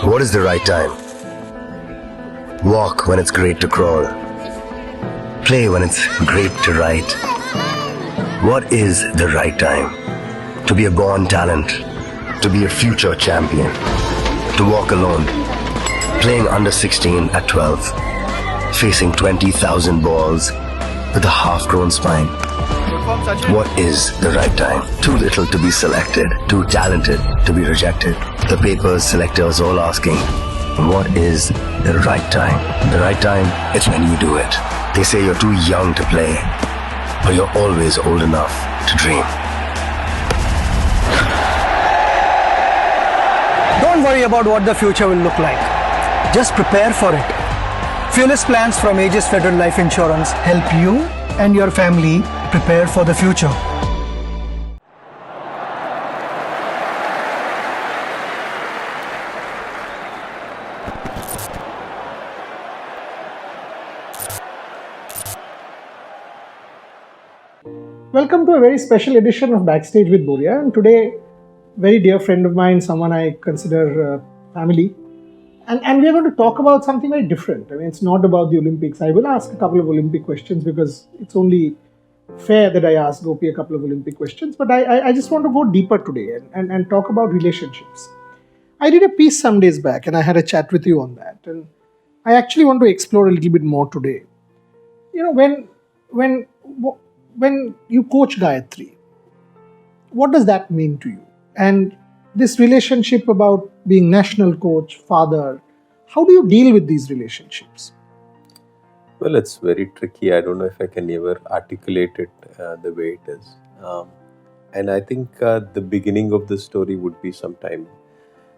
What is the right time? Walk when it's great to crawl. Play when it's great to write. What is the right time? To be a born talent. To be a future champion. To walk alone. Playing under 16 at 12. Facing 20,000 balls with a half-grown spine. What is the right time? Too little to be selected, too talented to be rejected. The papers, selectors all asking, what is the right time? The right time, it's when you do it. They say you're too young to play, but you're always old enough to dream. Don't worry about what the future will look like. Just prepare for it. Fearless plans from HS Federal Life Insurance help you and your family prepare for the future. Welcome to a very special edition of Backstage with Boria, and today, very dear friend of mine, someone I consider family, and we are going to talk about something very different. I mean, it's not about the Olympics. I will ask a couple of Olympic questions because it's only fair that I ask Gopi a couple of Olympic questions, but I just want to go deeper today and talk about relationships. I did a piece some days back and I had a chat with you on that, and I actually want to explore a little bit more today. You know, when you coach Gayatri, what does that mean to you? And this relationship about being national coach, father, how do you deal with these relationships? Well, it's very tricky. I don't know if I can ever articulate it the way it is. And I think the beginning of the story would be sometime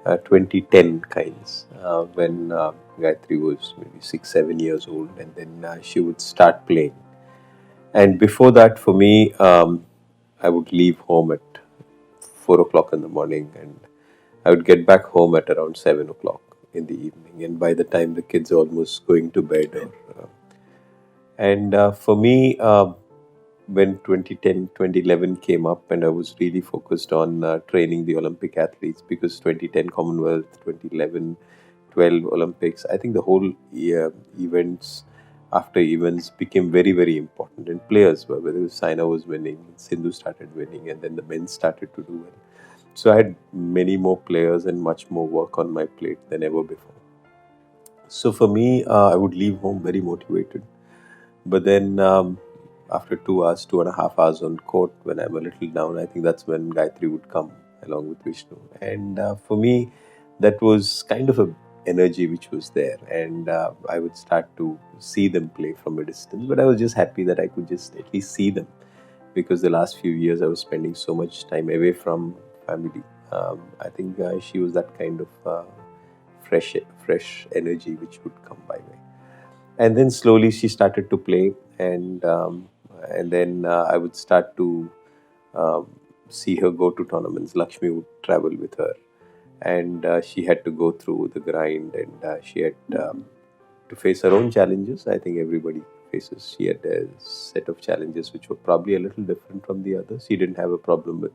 2010 kinds, when Gayatri was maybe 6-7 years old, and then she would start playing. And before that, for me, I would leave home at 4 o'clock in the morning, and I would get back home at around 7 o'clock in the evening. And by the time the kids are almost going to bed, for me, when 2010, 2011 came up, and I was really focused on training the Olympic athletes, because 2010 Commonwealth, 2011, 12 Olympics, I think the whole events after events became very, very important. And players were, whether Saina was winning, Sindhu started winning, and then the men started to do well. So I had many more players and much more work on my plate than ever before. So for me, I would leave home very motivated. But then after 2.5 hours on court, when I'm a little down, I think that's when Gayatri would come along with Vishnu. And for me, that was kind of a energy which was there, and I would start to see them play from a distance. But I was just happy that I could just at least see them, because the last few years I was spending so much time away from family. I think she was that kind of fresh energy which would come by way. And then slowly she started to play, and then I would start to see her go to tournaments. Lakshmi would travel with her, and she had to go through the grind, and she had to face her own challenges. I think everybody faces. She had a set of challenges which were probably a little different from the others. She didn't have a problem with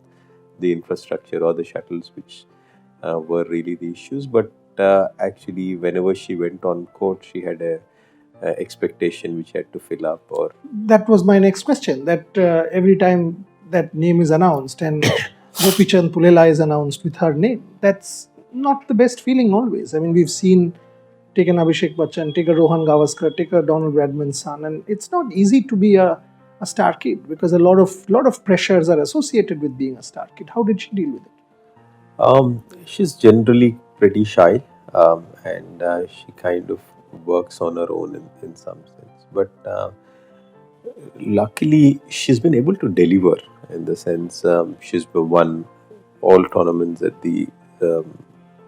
the infrastructure or the shuttles, which were really the issues. But actually, whenever she went on court, she had a expectation which she had to fill up. Or that was my next question. That every time that name is announced and Gopichand Pullela is announced with her name, that's not the best feeling always. I mean, we've seen, take an Abhishek Bachchan, take a Rohan Gavaskar, take a Donald Bradman's son, and it's not easy to be a star kid, because a lot of pressures are associated with being a star kid. How did she deal with it? She's generally pretty shy, and she kind of works on her own in some sense. But luckily, she's been able to deliver, in the sense she's won all tournaments at the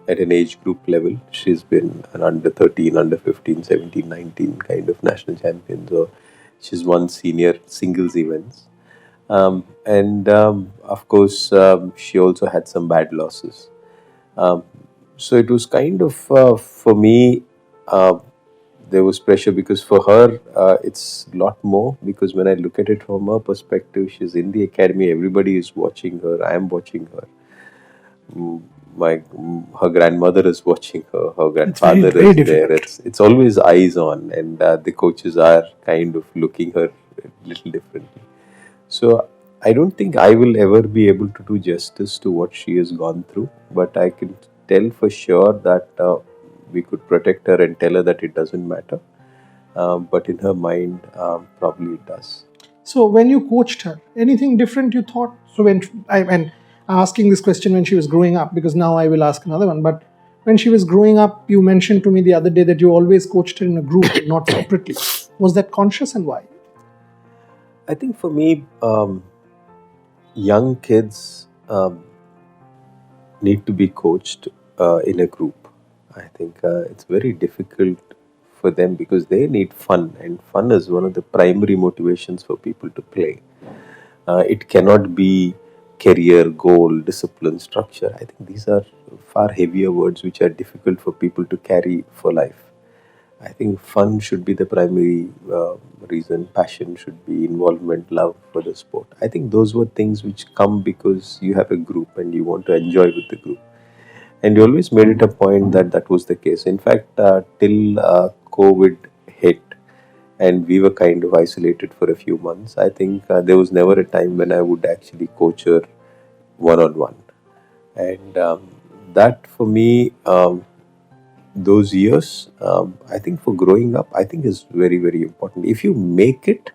at an age group level. She's been an under 13, under 15, 17, 19 kind of national champion. So she's won senior singles events. Of course, she also had some bad losses. So it was kind of, for me, there was pressure, because for her, it's a lot more, because when I look at it from her perspective, she's in the academy, everybody is watching her, I am watching her. her grandmother is watching her, her grandfather very is difficult. there. It's always eyes on, and the coaches are kind of looking her a little differently. So I don't think I will ever be able to do justice to what she has gone through, but I can tell for sure that we could protect her and tell her that it doesn't matter. But in her mind, probably it does. So when you coached her, anything different you thought? So and I'm asking this question when she was growing up, because now I will ask another one. But when she was growing up, you mentioned to me the other day that you always coached her in a group, not separately. Was that conscious, and why? I think for me, young kids need to be coached in a group. I think it's very difficult for them because they need fun, and fun is one of the primary motivations for people to play. It cannot be career, goal, discipline, structure. I think these are far heavier words which are difficult for people to carry for life. I think fun should be the primary reason. Passion should be involvement, love for the sport. I think those were things which come because you have a group and you want to enjoy with the group. And you always made it a point that that was the case. In fact, till COVID hit and we were kind of isolated for a few months, I think there was never a time when I would actually coach her one on one. And that for me, those years, I think for growing up, I think is very, very important. If you make it,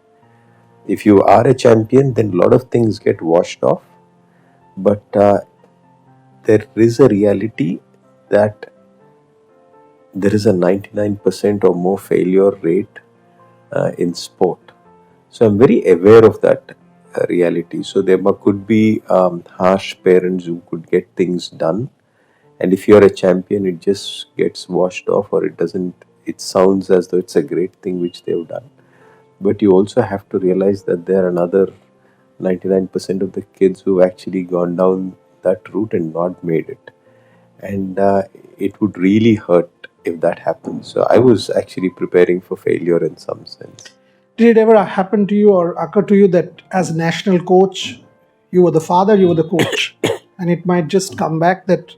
if you are a champion, then a lot of things get washed off. But there is a reality that there is a 99% or more failure rate in sport. So I'm very aware of that reality. So there could be harsh parents who could get things done. And if you're a champion, it just gets washed off, or it sounds as though it's a great thing which they've done. But you also have to realize that there are another 99% of the kids who've actually gone down that route and not made it. And it would really hurt if that happens. So I was actually preparing for failure in some sense. Did it ever happen to you or occur to you that as a national coach, you were the father, you were the coach, and it might just come back that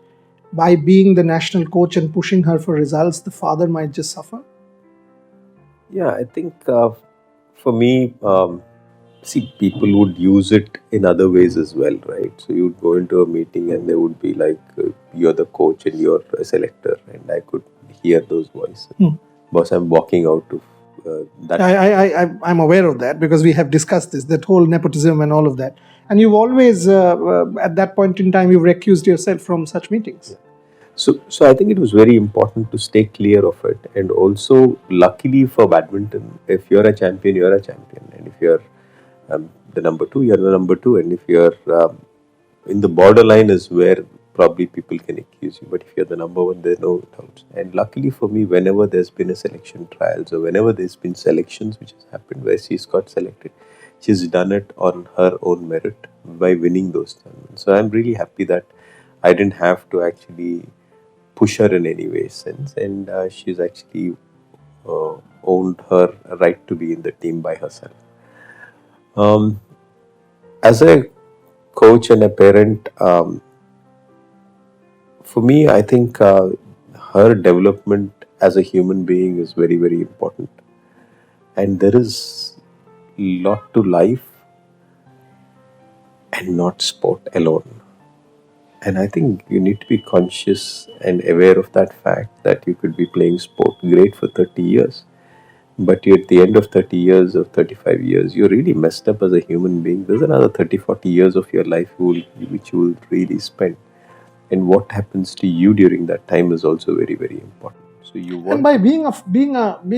by being the national coach and pushing her for results, the father might just suffer? Yeah, I think for me, see, people would use it in other ways as well, right? So you'd go into a meeting and they would be like, you're the coach and you're a selector. And I could hear those voices. Boss, I'm walking out of that. I'm aware of that because we have discussed this, that whole nepotism and all of that. And you've always, at that point in time, you've recused yourself from such meetings. So I think it was very important to stay clear of it. And also, luckily for badminton, if you're a champion, you're a champion. And if you're the number two, you're the number two. And if you're in the borderline is where probably people can accuse you. But if you're the number one, there's no doubts. And luckily for me, whenever there's been a selection trials or whenever there's been selections which has happened where she's got selected, she's done it on her own merit by winning those tournaments. So I'm really happy that I didn't have to actually push her in any way sense, and she's actually owned her right to be in the team by herself. As a coach and a parent, for me, I think her development as a human being is very, very important. And there is a lot to life and not sport alone. And I think you need to be conscious and aware of that fact that you could be playing sport great for 30 years. But at the end of 30 years or 35 years, you're really messed up as a human being. There's another 30, 40 years of your life which you will really spend. And what happens to you during that time is also very, very important. So you want. And by being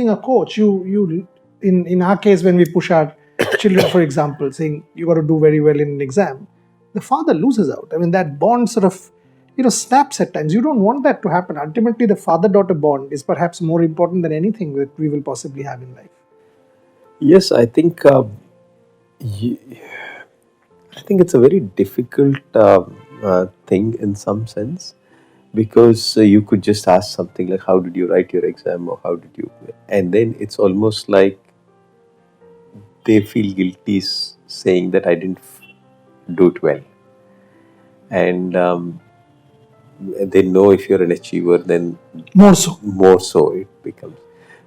a coach, you in our case, when we push our children, for example, saying you got to do very well in an exam, the father loses out. I mean, that bond sort of snaps at times. You don't want that to happen. Ultimately, the father-daughter bond is perhaps more important than anything that we will possibly have in life. Yes, I think it's a very difficult thing in some sense, because you could just ask something like, how did you write your exam, or how did you, and then it's almost like they feel guilty saying that I didn't do it well. And they know if you're an achiever, then More so. more so it becomes.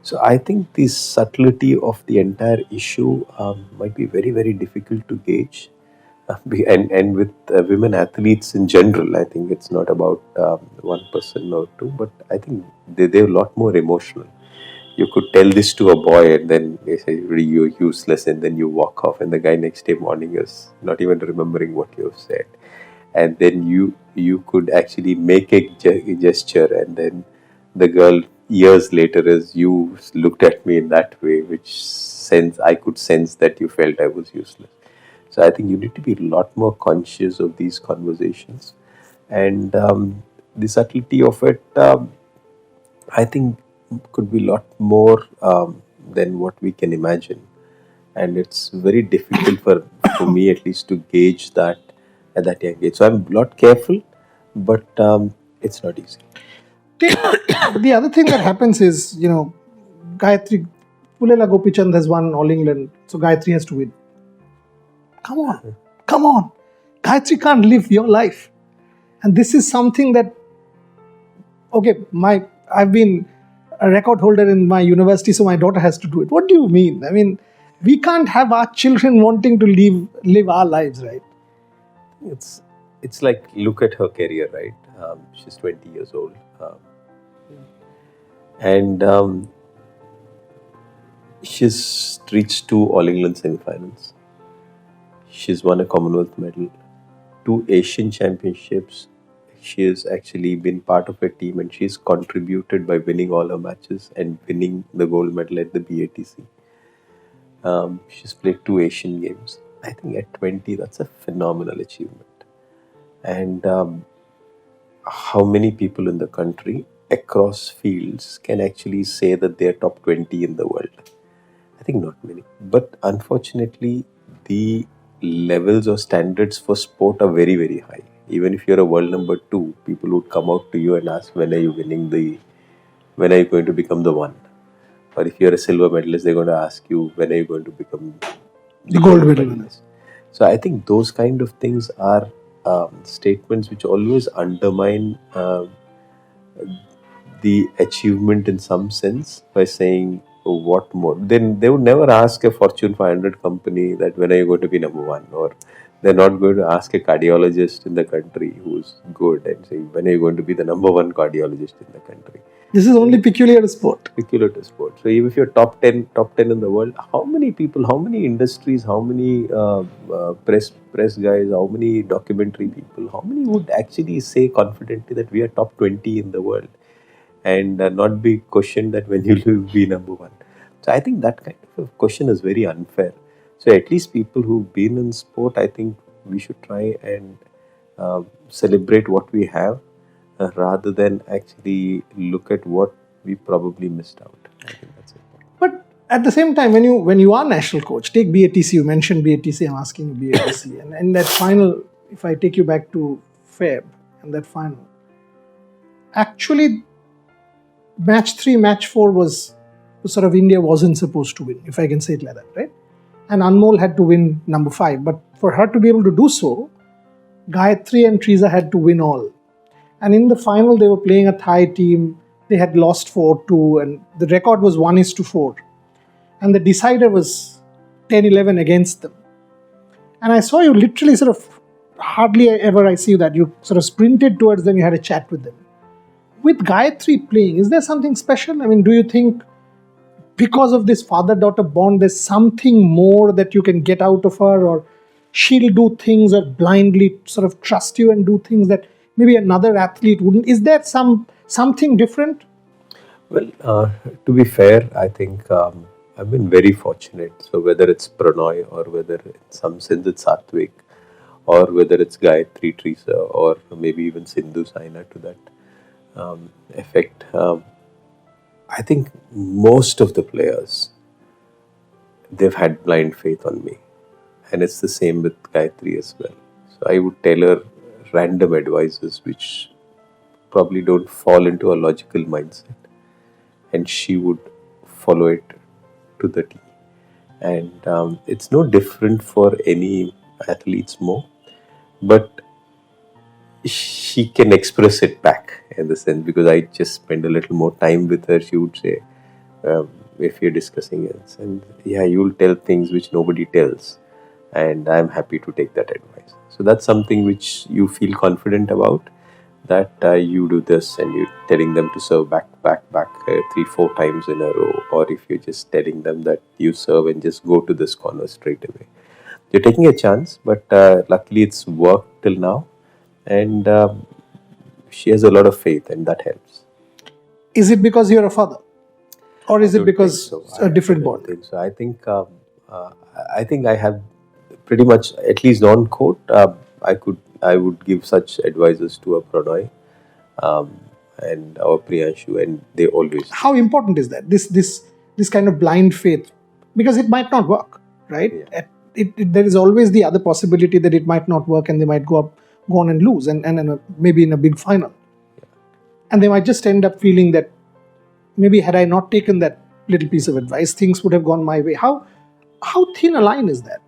So I think the subtlety of the entire issue might be very, very difficult to gauge. And with women athletes in general, I think it's not about one person or two, but I think they're a lot more emotional. You could tell this to a boy, and then they say you're useless, and then you walk off, and the guy next day morning is not even remembering what you have said. And then you could actually make a gesture, and then the girl years later is, you looked at me in that way, which sense I could sense that you felt I was useless. So I think you need to be a lot more conscious of these conversations, and the subtlety of it. I think could be a lot more than what we can imagine, and it's very difficult for me at least to gauge that at that young age. So I'm a lot careful, but it's not easy. The other thing that happens is, Gayatri, Pullela Gopichand has won All England, so Gayatri has to win. Come on. Gayatri can't live your life. And this is something that, okay, I've been a record holder in my university, so my daughter has to do it. What do you mean? I mean, we can't have our children wanting to live our lives, right? It's like, look at her career, right? She's 20 years old. And she's reached 2 All England semi-finals. She's won a Commonwealth medal, 2 Asian championships. She has actually been part of a team, and she's contributed by winning all her matches and winning the gold medal at the BATC. She's played 2 Asian games. I think at 20, that's a phenomenal achievement. And how many people in the country across fields can actually say that they're top 20 in the world? I think not many. But unfortunately, the levels or standards for sport are very, very high. Even if you're a world number 2, people would come out to you and ask, when are you going to become the one? Or if you're a silver medalist, they're going to ask you, when are you going to become the gold medalist? So I think those kind of things are statements which always undermine the achievement in some sense by saying, oh, what more? Then they would never ask a Fortune 500 company that, when are you going to be number 1? Or they're not going to ask a cardiologist in the country who's good and say, when are you going to be the number 1 cardiologist in the country? This is only peculiar to sport. Peculiar to sport. So even if you're top 10 in the world, how many people, how many industries, how many press guys, how many documentary people, how many would actually say confidently that we are top 20 in the world, and not be questioned that when you will be number 1? So I think that kind of a question is very unfair. So at least people who've been in sport, I think we should try and celebrate what we have, rather than actually look at what we probably missed out. I think that's it. But at the same time, when you are national coach, take BATC, you mentioned BATC, I'm asking you BATC. and that final, if I take you back to Feb, and that final, actually match 3, match 4 was sort of India wasn't supposed to win, if I can say it like that, right? And Anmol had to win number 5. But for her to be able to do so, Gayatri and Teresa had to win all. And in the final, they were playing a Thai team. They had lost 4-2, and the record was 1-4. And the decider was 10-11 against them. And I saw you literally sort of, hardly ever I see that, you sort of sprinted towards them, you had a chat with them. With Gayatri playing, is there something special? I mean, do you think because of this father-daughter bond, there's something more that you can get out of her, or she'll do things or blindly sort of trust you and do things that maybe another athlete wouldn't? Is there something different? Well, to be fair, I think I've been very fortunate. So whether it's Prannoy, or whether in some sense it's Satvik, or whether it's Gayatri, Teresa, or maybe even Sindhu, Saina to that effect, I think most of the players, they've had blind faith on me. And it's the same with Gayatri as well. So I would tell her random advices which probably don't fall into a logical mindset, and she would follow it to the T. And it's no different for any athletes more. But she can express it back in the sense, because I just spend a little more time with her. She would say, if you're discussing it, and yeah, you'll tell things which nobody tells, and I'm happy to take that advice. So that's something which you feel confident about, that you do this and you're telling them to serve back 3-4 times in a row, or if you're just telling them that you serve and just go to this corner straight away. You're taking a chance, but luckily it's worked till now, and she has a lot of faith, and that helps. Is it because you're a father, or is it because so. a different bond? I think so. I think I have pretty much, at least on court, I would give such advices to a Prannoy and our Priyanshu, and they always. How important is that? This kind of blind faith, because it might not work, right? Yeah. There is always the other possibility that it might not work, and they might go on and lose, and maybe in a big final, and they might just end up feeling that maybe had I not taken that little piece of advice, things would have gone my way. How thin a line is that?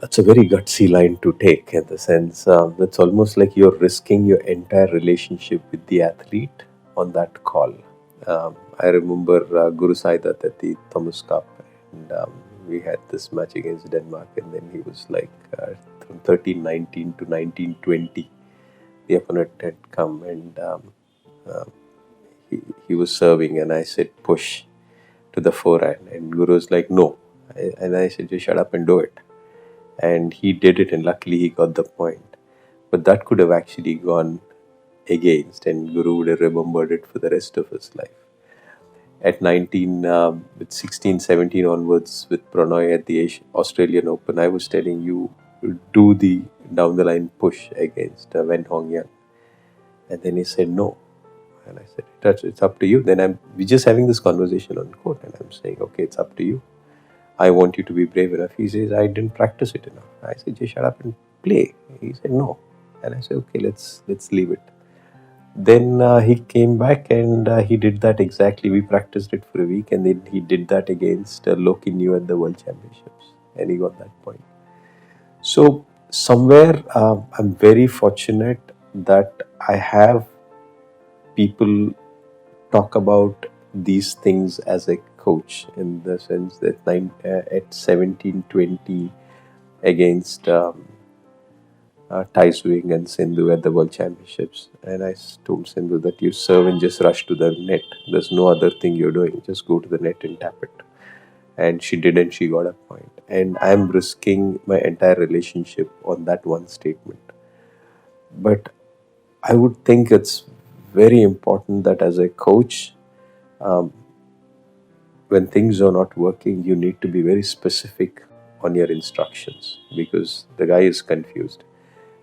That's a very gutsy line to take, in the sense it's almost like you're risking your entire relationship with the athlete on that call. I remember Guru Saidat at the Thomas Cup, and we had this match against Denmark, and then he was like from 13-19 to 19-20, the opponent had come, and he was serving, and I said push to the forehand, and Guru was like no, and I said just shut up and do it. And he did it, and luckily he got the point. But that could have actually gone against, and Guru would have remembered it for the rest of his life. At 19, with 16, 17 onwards, with Prannoy at the Australian Open, I was telling you, do the down the line push against Wen Hongyang. And then he said no. And I said, it's up to you. Then we're just having this conversation on court, and I'm saying, okay, it's up to you. I want you to be brave enough. He says, I didn't practice it enough. I said, just shut up and play. He said, no. And I said, okay, let's leave it. Then he came back, and he did that exactly. We practiced it for a week, and then he did that against Loki New at the World Championships, and he got that point. So somewhere I'm very fortunate that I have people talk about these things as a coach, in the sense that at 17-20 against Tai Swing and Sindhu at the World Championships, and I told Sindhu that you serve and just rush to the net. There's no other thing you're doing. Just go to the net and tap it. And she did, and she got a point. And I'm risking my entire relationship on that one statement. But I would think it's very important that as a coach, when things are not working, you need to be very specific on your instructions, because the guy is confused.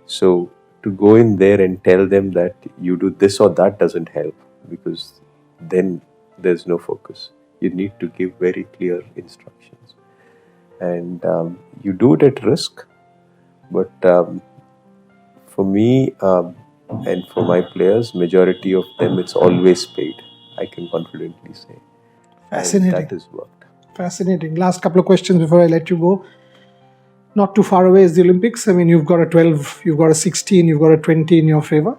So to go in there and tell them that you do this or that doesn't help, because then there's no focus. You need to give very clear instructions, and you do it at risk. But for me and for my players, majority of them, it's always paid. I can confidently say. Fascinating. And that has worked. Fascinating. Last couple of questions before I let you go. Not too far away is the Olympics. I mean, you've got a 12, you've got a 16, you've got a 20 in your favor.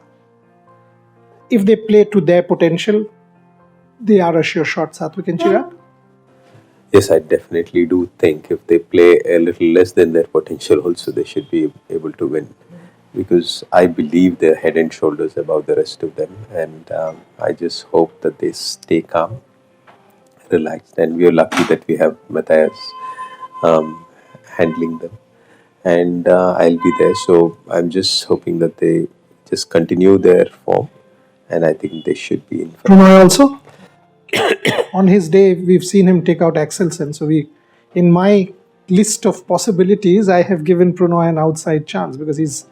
If they play to their potential, they are a sure shot, Satwik and Chirag? Yes, I definitely do think if they play a little less than their potential also, they should be able to win. Because I believe they're head and shoulders above the rest of them. And I just hope that they stay calm, relaxed. And we are lucky that we have Matthias handling them. And I'll be there. So I'm just hoping that they just continue their form. And I think they should be in front. Prannoy also? On his day, we've seen him take out Axelsen. So in my list of possibilities, I have given Prannoy an outside chance, because he's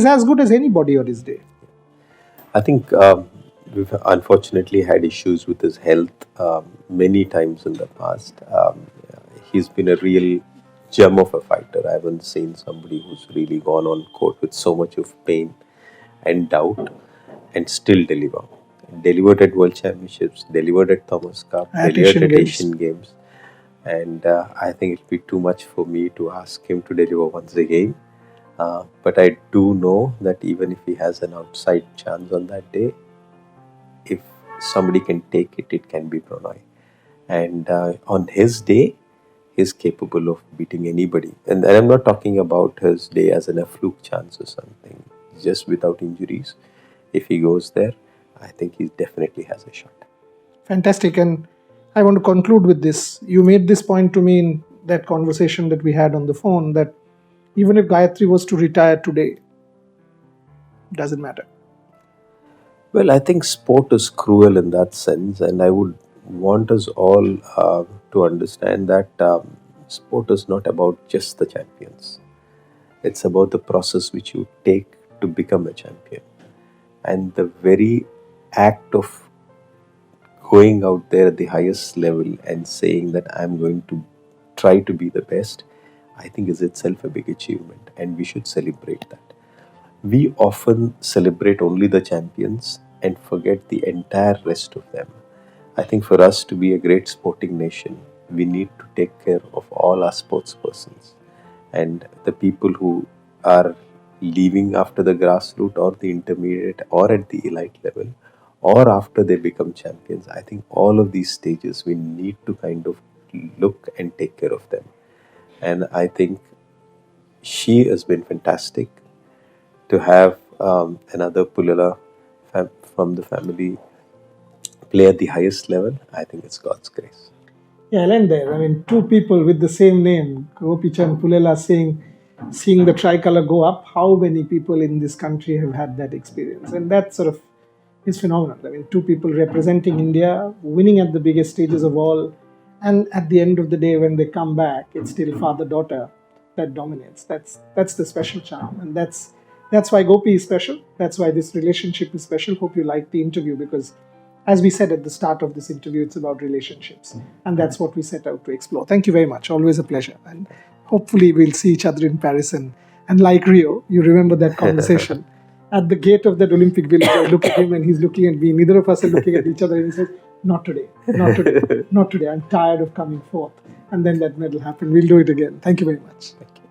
as good as anybody on his day. I think we've unfortunately had issues with his health many times in the past. He's been a real gem of a fighter. I haven't seen somebody who's really gone on court with so much of pain and doubt and still deliver. Delivered at World Championships, delivered at Thomas Cup, delivered at Asian Games. And I think it'll be too much for me to ask him to deliver once again. But I do know that even if he has an outside chance on that day, if somebody can take it, it can be Prannoy. And on his day, he's capable of beating anybody. And I'm not talking about his day as in a fluke chance or something. Just without injuries, if he goes there, I think he definitely has a shot. Fantastic. And I want to conclude with this. You made this point to me in that conversation that we had on the phone, that even if Gayatri was to retire today, doesn't matter. Well, I think sport is cruel in that sense, and I would want us all to understand that sport is not about just the champions. It's about the process which you take to become a champion. And the very act of going out there at the highest level and saying that I'm going to try to be the best, I think is itself a big achievement, and we should celebrate that. We often celebrate only the champions and forget the entire rest of them. I think for us to be a great sporting nation, we need to take care of all our sports persons and the people who are leaving after the grassroots or the intermediate or at the elite level or after they become champions. I think all of these stages we need to kind of look and take care of them. And I think she has been fantastic to have another Pullela from the family play at the highest level. I think it's God's grace. Yeah, I'll end there. I mean, two people with the same name, Gopichand, Pullela, seeing the tricolour go up. How many people in this country have had that experience? And that sort of is phenomenal. I mean, two people representing India, winning at the biggest stages of all, and at the end of the day, when they come back, it's still father-daughter that dominates. That's the special charm, and that's why Gopi is special. That's why this relationship is special. Hope you liked the interview, because as we said at the start of this interview, it's about relationships, and that's what we set out to explore. Thank you very much. Always a pleasure, and hopefully we'll see each other in Paris. And like Rio, you remember that conversation at the gate of that Olympic village. I look at him and he's looking at me. Neither of us are looking at each other, and he says, "Not today, not today, not today. I'm tired of coming forth." And then that medal happened. We'll do it again. Thank you very much. Thank you.